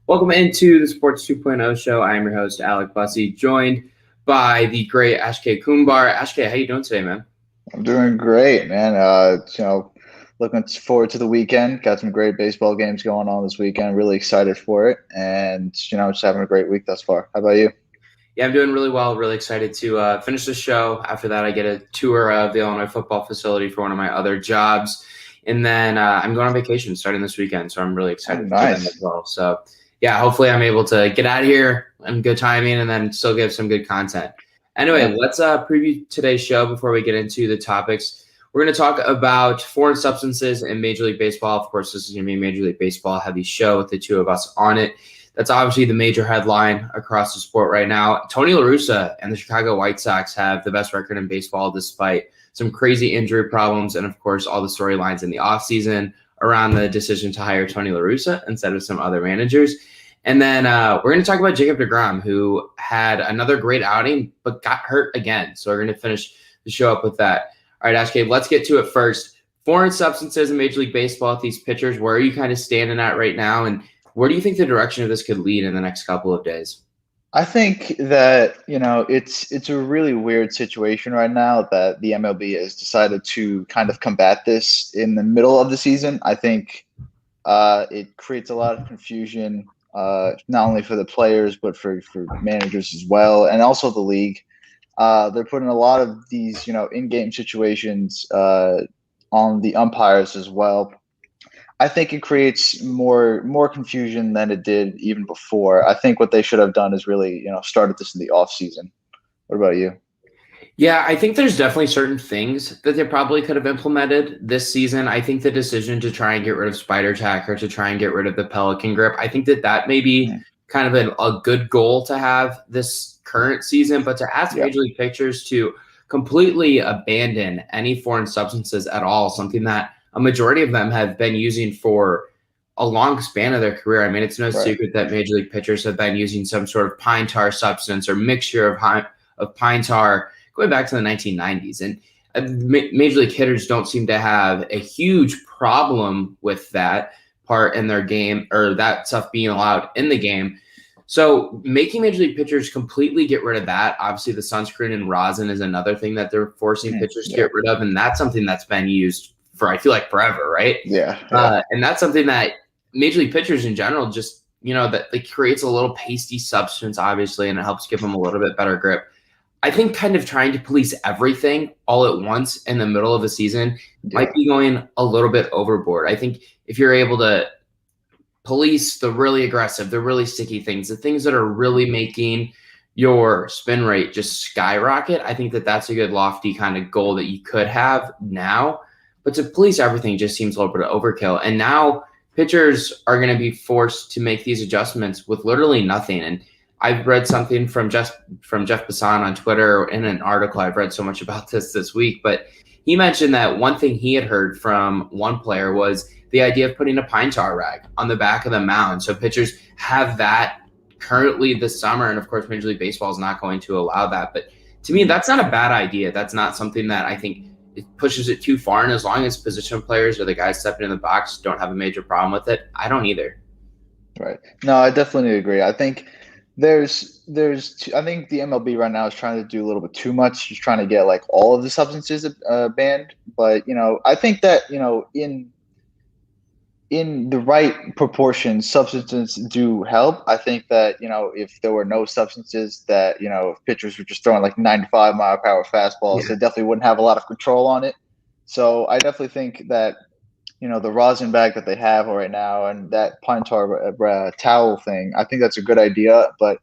Welcome into the Sports 2.0 show. I am your host, Alec Busse, joined by the great Akshay Kumbar. Akshay, how you doing today, man? I'm doing great, man. Looking forward to the weekend. Got some great baseball games going on this weekend. Really excited for it, and just having a great week thus far. How about you? Yeah, I'm doing really well. Really excited to finish the show. After that, I get a tour of the Illinois football facility for one of my other jobs. And then I'm going on vacation starting this weekend, so I'm really Oh, excited for them as nice. well. So, yeah, hopefully I'm able to get out of here and good timing and then still give some good content. Anyway, Yeah. let's preview today's show before we get into the topics. We're going to talk about foreign substances in Major League Baseball. Of course, this is going to be a Major League Baseball heavy show with the two of us on it. That's obviously the major headline across the sport right now. Tony La Russa and the Chicago White Sox have the best record in baseball despite some crazy injury problems and, of course, all the storylines in the offseason around the decision to hire Tony La Russa instead of some other managers. And then we're going to talk about Jacob deGrom, who had another great outing but got hurt again. So we're going to finish the show up with that. All right, Ashkay, let's get to it first. Foreign substances in Major League Baseball with these pitchers, where are you kind of standing at right now? And where do you think the direction of this could lead in the next couple of days? I think that it's a really weird situation right now that the MLB has decided to kind of combat this in the middle of the season. I think it creates a lot of confusion, not only for the players but for managers as well, and also the league. They're putting a lot of these, in-game situations on the umpires as well. I think it creates more confusion than it did even before. I think what they should have done is really, started this in the off season. What about you? Yeah, I think there's definitely certain things that they probably could have implemented this season. I think the decision to try and get rid of Spider Tack or to try and get rid of the Pelican grip, I think that may be kind of a good goal to have this current season, but to ask Yeah. Major League pitchers to completely abandon any foreign substances at all, something that a majority of them have been using for a long span of their career. I mean, it's no Right. secret that Major League pitchers have been using some sort of pine tar substance or mixture of pine tar going back to the 1990s. And Major League hitters don't seem to have a huge problem with that part in their game or that stuff being allowed in the game. So making Major League pitchers completely get rid of that, obviously the sunscreen and rosin is another thing that they're forcing pitchers to get rid of. And that's something that's been used for, I feel like, forever, right? Yeah. And that's something that Major League pitchers in general just, that it creates a little pasty substance, obviously, and it helps give them a little bit better grip. I think kind of trying to police everything all at once in the middle of a season might be going a little bit overboard. I think if you're able to police the really aggressive, the really sticky things, the things that are really making your spin rate just skyrocket, I think that that's a good lofty kind of goal that you could have now. But to police everything just seems a little bit of overkill. And now pitchers are going to be forced to make these adjustments with literally nothing. And I've read something from Jeff Passan on Twitter in an article. I've read so much about this week, but he mentioned that one thing he had heard from one player was the idea of putting a pine tar rag on the back of the mound. So pitchers have that currently this summer. And of course, Major League Baseball is not going to allow that. But to me, that's not a bad idea. That's not something that I think it pushes it too far. And as long as position players or the guys stepping in the box don't have a major problem with it, I don't either. Right. No, I definitely agree. I think I think the MLB right now is trying to do a little bit too much, just trying to get like all of the substances banned. But I think that in the right proportion, substances do help. I think that if there were no substances, that if pitchers were just throwing like 95-mile-per-hour fastballs, they definitely wouldn't have a lot of control on it. So I definitely think that the rosin bag that they have right now and that pine tar towel thing, I think that's a good idea, but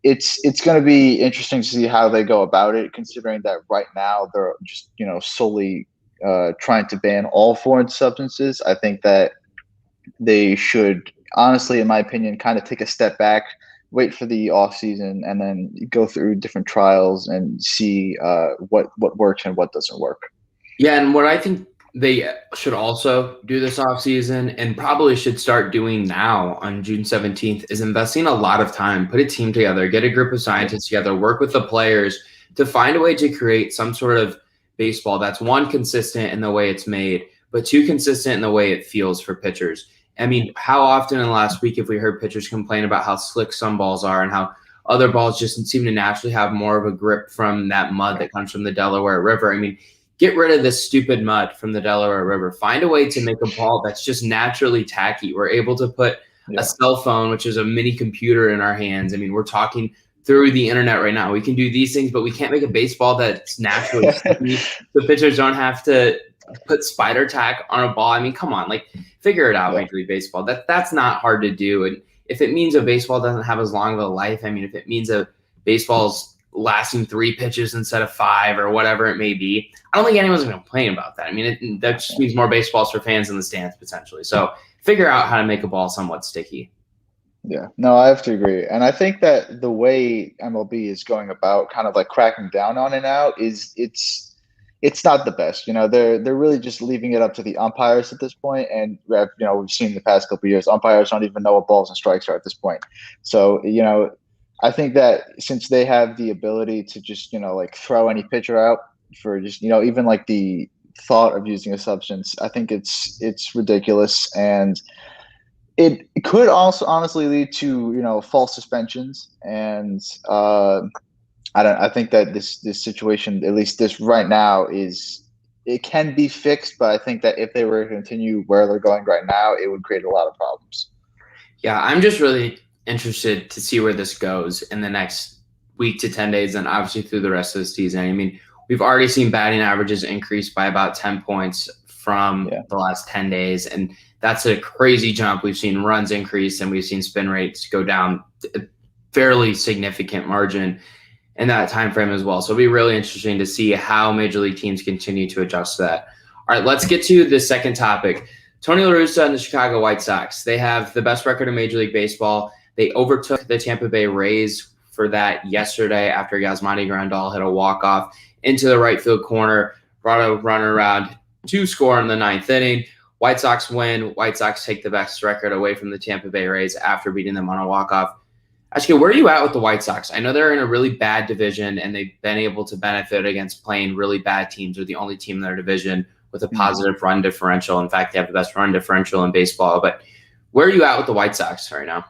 it's going to be interesting to see how they go about it, considering that right now they're just solely trying to ban all foreign substances. I think that they should, honestly, in my opinion, kind of take a step back, wait for the off season, and then go through different trials and see what works and what doesn't work. Yeah, and what I think they should also do this offseason and probably should start doing now on June 17th is investing a lot of time, put a team together, get a group of scientists together, work with the players to find a way to create some sort of baseball that's, one, consistent in the way it's made, but two, consistent in the way it feels for pitchers. I mean, how often in the last week have we heard pitchers complain about how slick some balls are and how other balls just seem to naturally have more of a grip from that mud that comes from the Delaware River? I mean, get rid of this stupid mud from the Delaware River. Find a way to make a ball that's just naturally tacky. We're able to put a cell phone, which is a mini computer, in our hands. I mean, we're talking through the internet right now. We can do these things, but we can't make a baseball that's naturally sticky. The pitchers don't have to put spider tack on a ball. I mean, come on, like, figure it out, Major League Baseball. That's not hard to do. And if it means a baseball doesn't have as long of a life, I mean, if it means a baseball's lasting 3 pitches instead of 5 or whatever it may be, I don't think anyone's going to complain about that. I mean, that just means more baseballs for fans in the stands potentially. So figure out how to make a ball somewhat sticky. Yeah, no, I have to agree. And I think that the way MLB is going about kind of like cracking down on it now is it's not the best. You know, they're really just leaving it up to the umpires at this point. And you know, we've seen the past couple of years, umpires don't even know what balls and strikes are at this point. So, you know, I think that since they have the ability to just, you know, like throw any pitcher out for just, you know, even like the thought of using a substance, I think it's ridiculous. And it could also honestly lead to, you know, false suspensions. And I think that this situation, at least this right now, it can be fixed. But I think that if they were to continue where they're going right now, it would create a lot of problems. Yeah, I'm just really interested to see where this goes in the next week to 10 days and obviously through the rest of the season. I mean, we've already seen batting averages increase by about 10 points from the last 10 days. And that's a crazy jump. We've seen runs increase and we've seen spin rates go down a fairly significant margin in that time frame as well. So it'll be really interesting to see how Major League teams continue to adjust to that. All right, let's get to the second topic. Tony La Russa and the Chicago White Sox. They have the best record in Major League Baseball. They overtook the Tampa Bay Rays for that yesterday after Yasmani Grandal hit a walk-off into the right field corner, brought a runner around to score in the 9th inning. White Sox win. White Sox take the best record away from the Tampa Bay Rays after beating them on a walk-off. Akshay, where are you at with the White Sox? I know they're in a really bad division, and they've been able to benefit against playing really bad teams. They're the only team in their division with a positive run differential. In fact, they have the best run differential in baseball. But where are you at with the White Sox right now?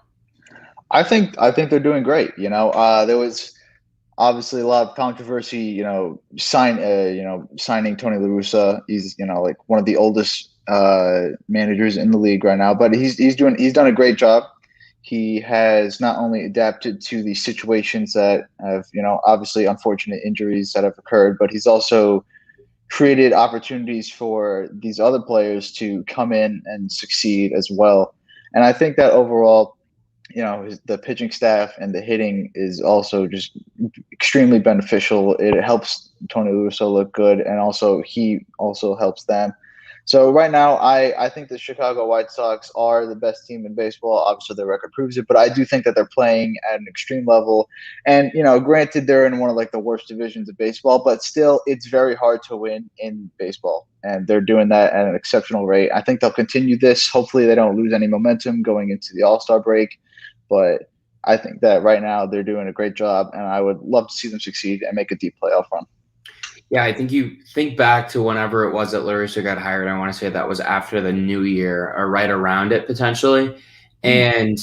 I think they're doing great. You know, there was obviously a lot of controversy. You know, signing Tony La Russa. He's, you know, like one of the oldest managers in the league right now. But he's done a great job. He has not only adapted to the situations that have, you know, obviously unfortunate injuries that have occurred, but he's also created opportunities for these other players to come in and succeed as well. And I think that overall, you know, the pitching staff and the hitting is also just extremely beneficial. It helps Tony La Russa look good, and also he also helps them. So right now, I think the Chicago White Sox are the best team in baseball. Obviously, their record proves it, but I do think that they're playing at an extreme level. And, you know, granted, they're in one of like the worst divisions of baseball, but still, it's very hard to win in baseball. And they're doing that at an exceptional rate. I think they'll continue this. Hopefully, they don't lose any momentum going into the All-Star break. But I think that right now they're doing a great job, and I would love to see them succeed and make a deep playoff run. Yeah, I think you think back to whenever it was that La Russa got hired. I want to say that was after the new year or right around it potentially. And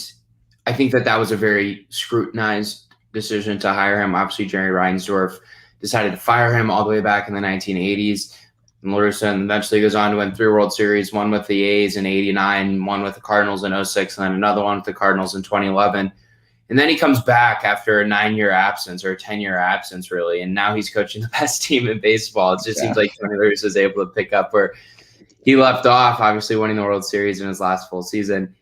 I think that was a very scrutinized decision to hire him. Obviously, Jerry Reinsdorf decided to fire him all the way back in the 1980s. And La Russa eventually goes on to win 3 World Series, one with the A's in '89, one with the Cardinals in '06, and then another one with the Cardinals in 2011. And then he comes back after a 9-year absence or a 10-year absence, really. And now he's coaching the best team in baseball. It just seems like Tony La Russa is able to pick up where he left off, obviously winning the World Series in his last full season.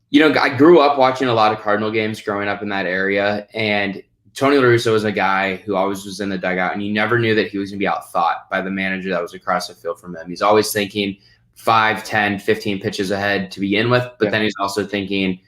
You know, I grew up watching a lot of Cardinal games growing up in that area. And Tony La Russa was a guy who always was in the dugout. And you never knew that he was going to be outthought by the manager that was across the field from him. He's always thinking 5, 10, 15 pitches ahead to begin with. But then he's also thinking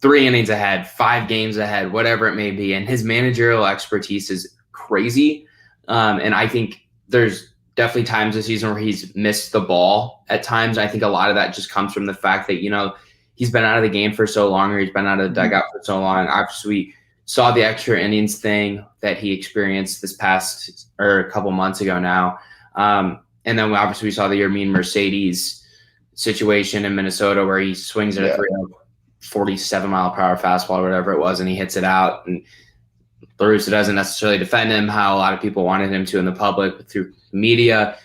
3 innings ahead, 5 games ahead, whatever it may be. And his managerial expertise is crazy. And I think there's definitely times this season where he's missed the ball at times. I think a lot of that just comes from the fact that, you know, he's been out of the game for so long, or he's been out of the dugout for so long. Obviously, we saw the extra innings thing that he experienced this past or a couple months ago now. And then obviously we saw the Yermin Mercedes situation in Minnesota where he swings at a 47-mile-per-hour fastball or whatever it was, and he hits it out. And La Russa doesn't necessarily defend him how a lot of people wanted him to in the public through media.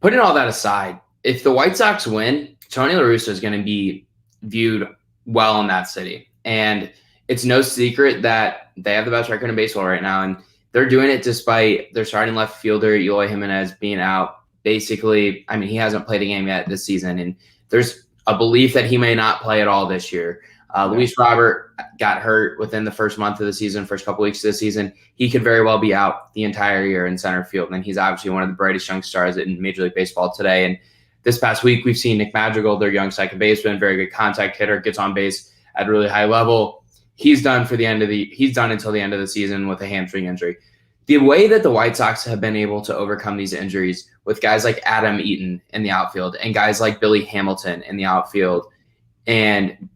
Putting all that aside, if the White Sox win, Tony La Russa is going to be viewed well in that city. And it's no secret that they have the best record in baseball right now, and they're doing it despite their starting left fielder, Eloy Jimenez, being out. Basically, I mean, he hasn't played a game yet this season, and there's a belief that he may not play at all this year. Luis Robert got hurt within the first month of the season, first couple weeks of the season. He could very well be out the entire year in center field, and he's obviously one of the brightest young stars in Major League Baseball today. And this past week, we've seen Nick Madrigal, their young second baseman, very good contact hitter, gets on base at a really high level. He's done until the end of the season with a hamstring injury. The way that the White Sox have been able to overcome these injuries with guys like Adam Eaton in the outfield and guys like Billy Hamilton in the outfield and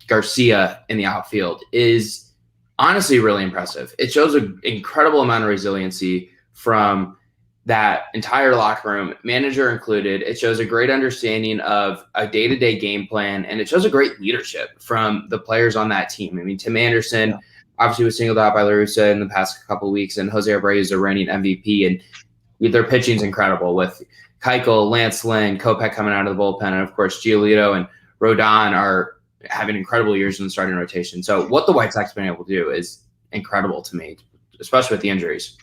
Garcia in the outfield is honestly really impressive. It shows an incredible amount of resiliency from that entire locker room, manager included. It shows a great understanding of a day-to-day game plan, and it shows a great leadership from the players on that team. I mean, Tim Anderson obviously was singled out by La Russa in the past couple of weeks, and Jose Abreu is a reigning MVP, and their pitching is incredible with Keuchel, Lance Lynn, Kopech coming out of the bullpen, and of course Giolito and Rodon are having incredible years in the starting rotation. So what the White Sox have been able to do is incredible to me, especially with the injuries.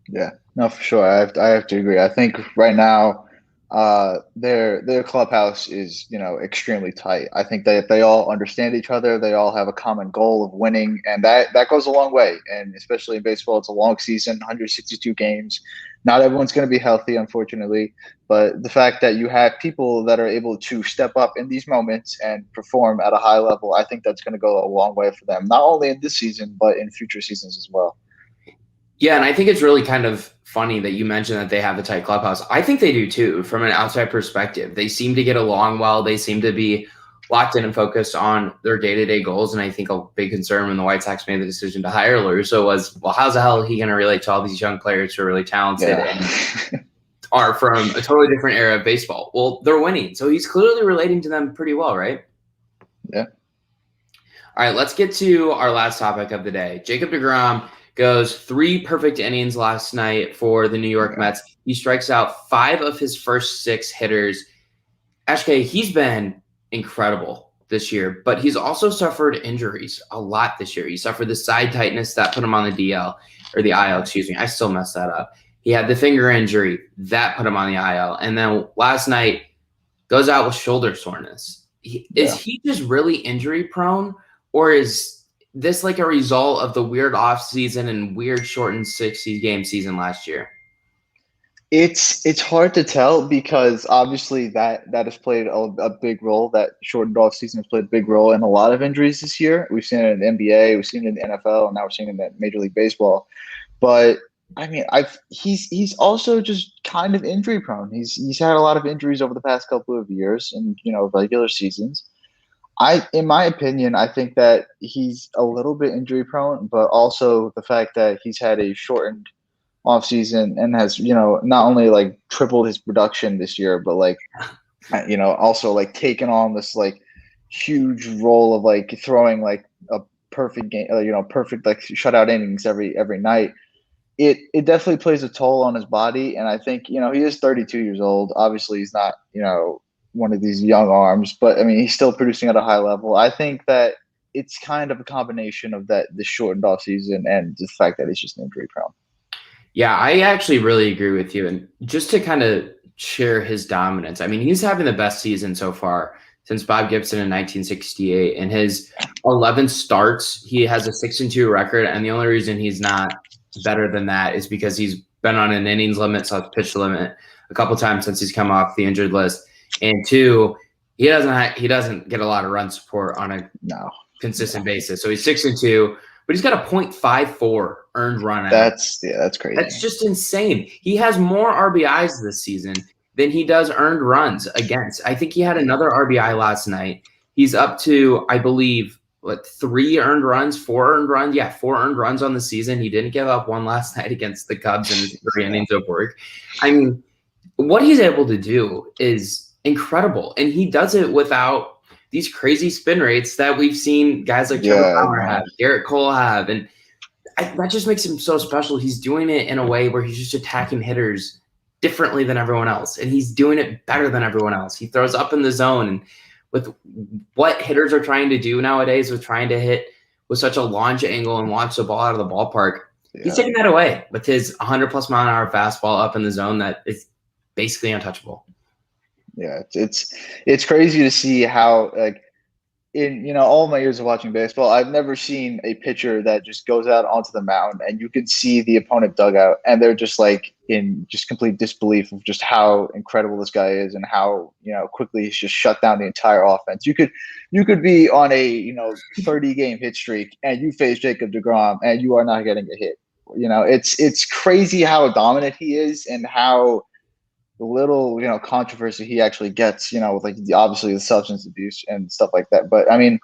Yeah, no, for sure. I have to agree. I think right now their clubhouse is, extremely tight. I think that they all understand each other. They all have a common goal of winning, and that goes a long way. And especially in baseball, it's a long season, 162 games. Not everyone's going to be healthy, unfortunately. But the fact that you have people that are able to step up in these moments and perform at a high level, I think that's going to go a long way for them, not only in this season, but in future seasons as well. Yeah, and I think it's really kind of funny that you mentioned that they have a tight clubhouse. I think they do too, from an outside perspective. They seem to get along well. They seem to be locked in and focused on their day-to-day goals. And I think a big concern when the White Sox made the decision to hire La Russa was, well, how's the hell are he going to relate to all these young players who are really talented and are from a totally different era of baseball? Well, they're winning. So he's clearly relating to them pretty well, right? Yeah. All right, let's get to our last topic of the day. Jacob deGrom goes 3 perfect innings last night for the New York Mets. He strikes out 5 of his first 6 hitters. Akshay, he's been incredible this year, but he's also suffered injuries a lot this year. He suffered the side tightness that put him on the IL. Excuse me. I still messed that up. He had the finger injury that put him on the IL. And then last night goes out with shoulder soreness. Is he just really injury prone, or is this like a result of the weird off season and weird shortened 60-game season last year? It's hard to tell because obviously that has played a big role. That shortened off season has played a big role in a lot of injuries this year. We've seen it in the NBA, we've seen it in the NFL, and now we're seeing it in Major League Baseball. But I mean, he's also just kind of injury prone. He's had a lot of injuries over the past couple of years and regular seasons. In my opinion, I think that he's a little bit injury prone, but also the fact that he's had a shortened offseason and has, not only like tripled his production this year, but also like taken on this like huge role of like throwing like a perfect game, perfect like shutout innings every night. It definitely plays a toll on his body. And I think, he is 32 years old. Obviously he's not, one of these young arms, but I mean, he's still producing at a high level. I think that it's kind of a combination of the shortened off season and the fact that he's just injury prone. Yeah, I actually really agree with you. And just to kind of share his dominance, I mean, he's having the best season so far since Bob Gibson in 1968. In his 11 starts, he has a 6-2 record. And the only reason he's not better than that is because he's been on an innings limit, so pitch limit a couple times since he's come off the injured list. And 2, he doesn't get a lot of run support on a consistent basis. So he's 6-2, but he's got a .54 earned run. That's crazy. That's just insane. He has more RBIs this season than he does earned runs against. I think he had another RBI last night. He's up to, I believe, 3 earned runs, 4 earned runs. Yeah, 4 earned runs on the season. He didn't give up one last night against the Cubs in 3 innings of work. I mean, what he's able to do is incredible. And he does it without these crazy spin rates that we've seen guys like Trevor Bauer have, Garrett Cole have. And that just makes him so special. He's doing it in a way where he's just attacking hitters differently than everyone else. And he's doing it better than everyone else. He throws up in the zone. And with what hitters are trying to do nowadays with trying to hit with such a launch angle and launch the ball out of the ballpark, he's taking that away with his 100+ mile an hour fastball up in the zone that is basically untouchable. Yeah, it's crazy to see how, like, in all my years of watching baseball, I've never seen a pitcher that just goes out onto the mound and you can see the opponent dugout and they're just like in just complete disbelief of just how incredible this guy is and how quickly he's just shut down the entire offense. You could be on a 30-game hit streak and you face Jacob deGrom and you are not getting a hit. It's crazy how dominant he is and how little controversy he actually gets, with like obviously the substance abuse and stuff like that. But I mean,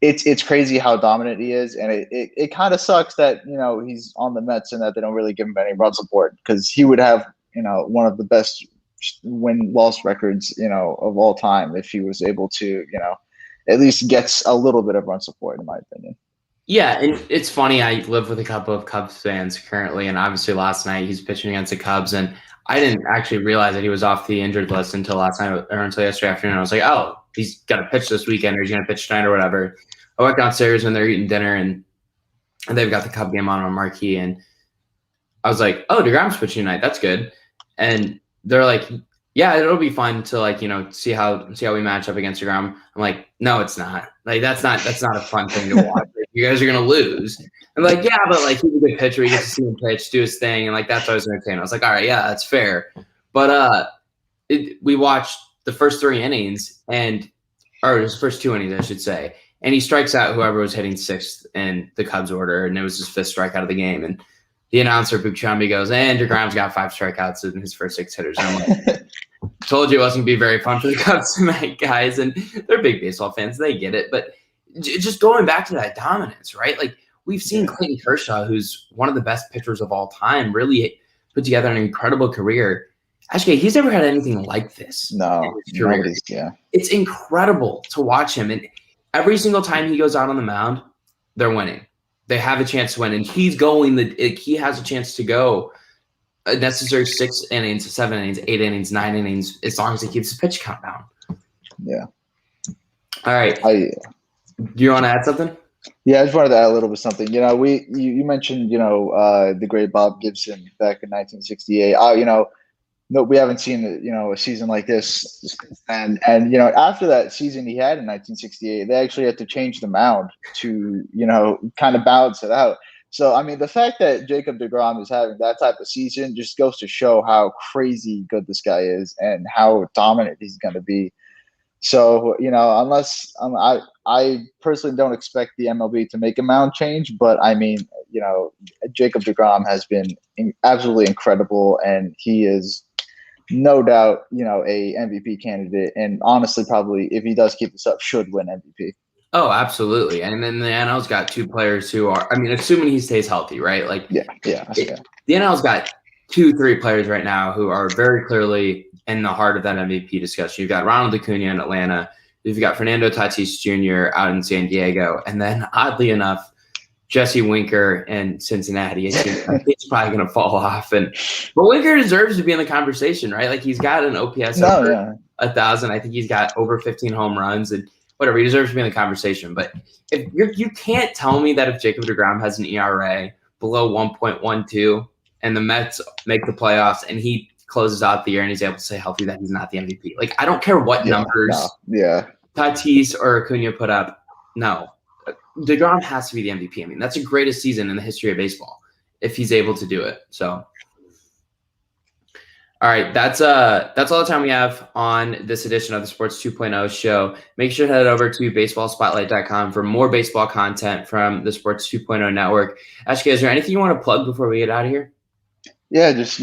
it's crazy how dominant he is, and it kind of sucks that he's on the Mets and that they don't really give him any run support, because he would have one of the best win-loss records of all time if he was able to at least gets a little bit of run support, in my opinion. Yeah, and it's funny. I live with a couple of Cubs fans currently, and obviously last night he's pitching against the Cubs, and I didn't actually realize that he was off the injured list until last night or until yesterday afternoon. I was like, oh, he's got to pitch this weekend, or he's going to pitch tonight or whatever. I went downstairs when they're eating dinner, and they've got the Cub game on marquee, and I was like, oh, DeGrom's pitching tonight. That's good. And they're like, yeah, it'll be fun to see how we match up against DeGrom. I'm like, no, it's not. Like that's not a fun thing to watch. Like, you guys are gonna lose. I'm like, yeah, but like he's a good pitcher. We get to see him pitch, do his thing, and like that's always entertaining. I was like, all right, yeah, that's fair. But we watched the first 3 innings or his first 2 innings, I should say, and he strikes out whoever was hitting 6th in the Cubs order, and it was his 5th strikeout of the game. And the announcer Bucciambi goes, and DeGrom's got 5 strikeouts in his first 6 hitters. And I'm like, told you it wasn't going to be very fun for the Cubs tonight, guys. And they're big baseball fans. They get it. But just going back to that dominance, right? Like we've seen Clayton Kershaw, who's one of the best pitchers of all time, really put together an incredible career. Actually, he's never had anything like this. No, in his career. It's incredible to watch him. And every single time he goes out on the mound, they're winning. They have a chance to win. And he's going he has a chance to go a necessary 6 innings, 7 innings, 8 innings, 9 innings, as long as he keeps his pitch count down. Yeah. All right. Do you want to add something? Yeah, I just wanted to add a little bit something. You mentioned the great Bob Gibson back in 1968. No, we haven't seen a season like this, and after that season he had in 1968, they actually had to change the mound to kind of balance it out. So I mean, the fact that Jacob deGrom is having that type of season just goes to show how crazy good this guy is and how dominant he's going to be. So unless I personally don't expect the MLB to make a mound change, but I mean, Jacob deGrom has been absolutely incredible, and he is no doubt, a MVP candidate, and honestly, probably if he does keep this up, should win MVP. Oh, absolutely. And then the NL's got 2 players who are, I mean, assuming he stays healthy, right? Like, yeah. The NL's got 2-3 players right now who are very clearly in the heart of that MVP discussion. You've got Ronald Acuna in Atlanta. You've got Fernando Tatis Jr. out in San Diego. And then, oddly enough, Jesse Winker in Cincinnati. I think he's probably going to fall off. But Winker deserves to be in the conversation, right? Like, he's got an OPS over 1,000. I think he's got over 15 home runs. And whatever, he deserves to be in the conversation. But if you can't tell me that if Jacob deGrom has an ERA below 1.12 and the Mets make the playoffs and he closes out the year and he's able to stay healthy, that he's not the MVP. Like, I don't care what numbers Tatis or Acuna put up. No. deGrom has to be the MVP. I mean, that's the greatest season in the history of baseball if he's able to do it. So, all right, that's all the time we have on this edition of the Sports 2.0 show. Make sure to head over to baseballspotlight.com for more baseball content from the Sports 2.0 network. Akshay, is there anything you want to plug before we get out of here? Yeah, just,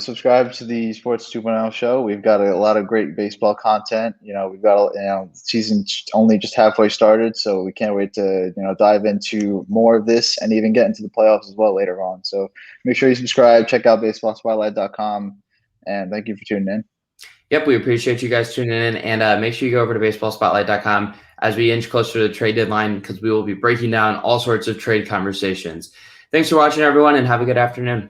subscribe to the Sports 2.0 show. We've got a lot of great baseball content. We've got, season only just halfway started, so we can't wait to, dive into more of this and even get into the playoffs as well later on. So make sure you subscribe, check out baseballspotlight.com, and thank you for tuning in. Yep, we appreciate you guys tuning in, and make sure you go over to baseballspotlight.com as we inch closer to the trade deadline, because we will be breaking down all sorts of trade conversations. Thanks for watching, everyone, and have a good afternoon.